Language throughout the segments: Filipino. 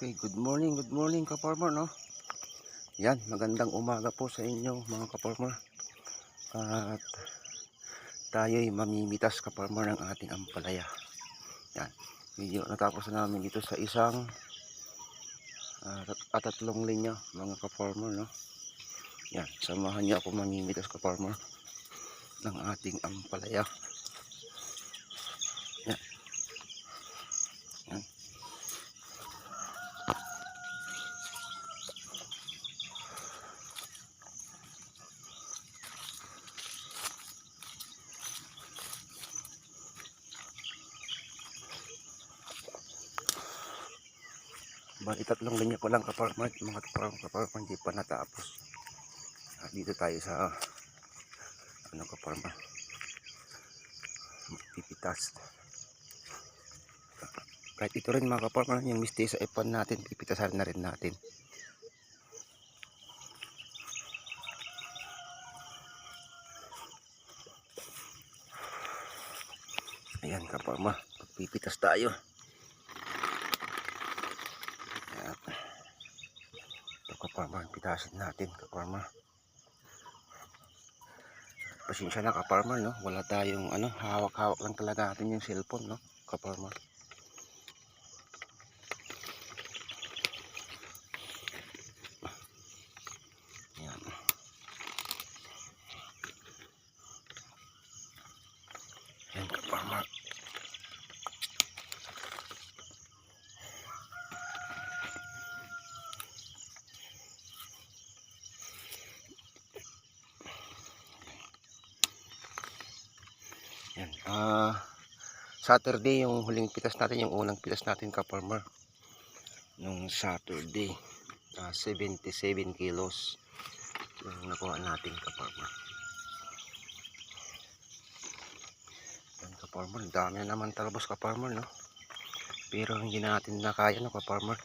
Okay, good morning ka-farmer, no? Yan, magandang umaga po sa inyo mga ka-farmer. At tayo'y mamimitas ka-farmer ng ating ampalaya. Yan, medyo natapos na namin dito sa isang tatlong linya mga ka-farmer, no? Yan, samahan niyo ako mamimitas ka-farmer ng ating ampalaya. Yan, yan. Bali tatlong linya pa lang ka-farmer, mga ka-farmer hindi pa natapos. Dito tayo sa ka-farmer, pipitas. Kahit ito rin mga ka-farmer, yung mistake sa ipan natin, pipitasan na rin natin. Ayan ka-farmer, pipitas tayo. Ayan. Ito ka-farmer, pitasin natin ka-farmer. Pasensya na ka-farmer, no? Wala tayong hawak-hawak lang talaga natin yung cellphone, no? Ka-farmer. Ayan. Ayan ka-farmer. Ayan. Saturday yung huling pitas natin, yung unang pitas natin ka-farmer. Nung Saturday, 77 kilos yung nakuha natin ka-farmer. Ayan ka-farmer, dami na naman talbos ka-farmer, no? Pero hindi natin nakaya, no ka-farmer,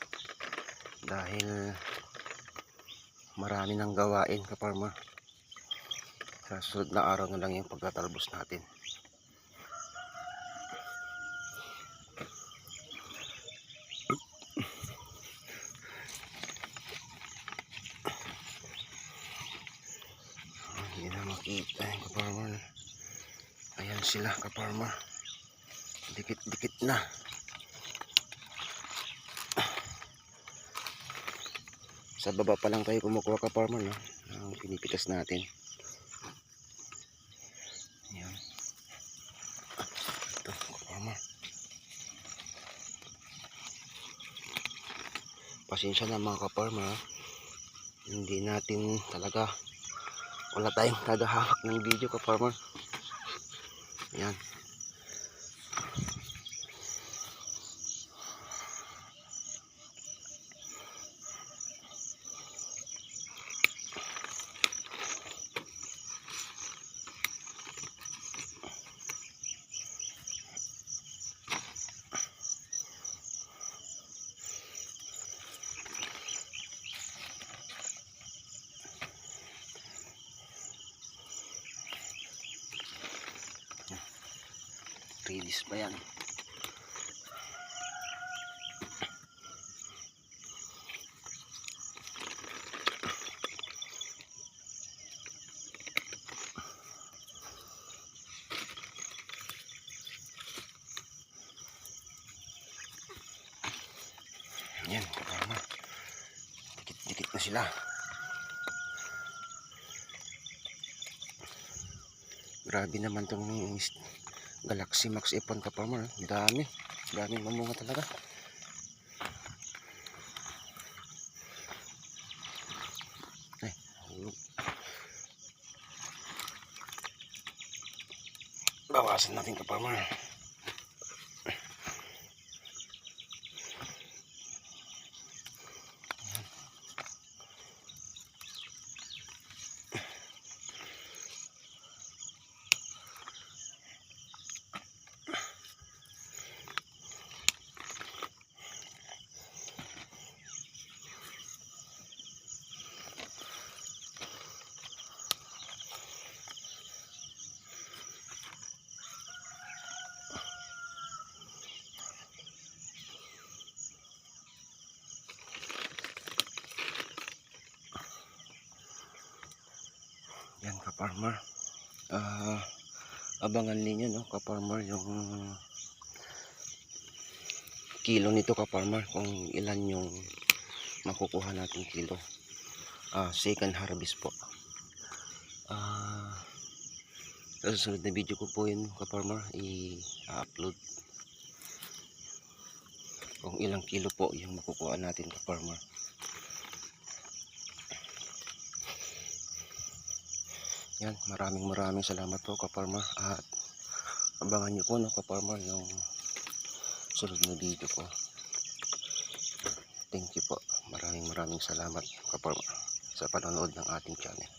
dahil marami nang gawain ka-farmer. Sa susunod na araw na lang yung pagtatalbos natin. Hindi na makita yung ka-farmer. Ayan sila ka-farmer, dikit-dikit na. Sa baba pa lang tayo kumukuha ka-farmer, no? Ang pinipitas natin. Ayan. Ito ka-farmer, pasensya na mga ka-farmer, hindi natin talaga, wala tayong tagahawak ng video ka-farmer. Ayan. Release pa yan. Yan, ka-farmer, dikit-dikit na sila. Grabe naman tong Galaxy Max Ipon ka-farmer, dami mamunga talaga. Ay, hulog. Bawasan natin ka-farmer. ka-farmer. Abangan ninyo, no, ka-farmer, yung kilo nito, ka-farmer, kung ilan yung makukuha natin kilo. Second harvest po. Sa susunod na video ko po yun, ka-farmer, i-upload kung ilang kilo po yung makukuha natin, ka-farmer. Yan, maraming salamat po, ka-farmer, at abangan nyo po, no, ka-farmer, yung sunod na video ko. Thank you po. Maraming salamat, ka-farmer, sa panonood ng ating channel.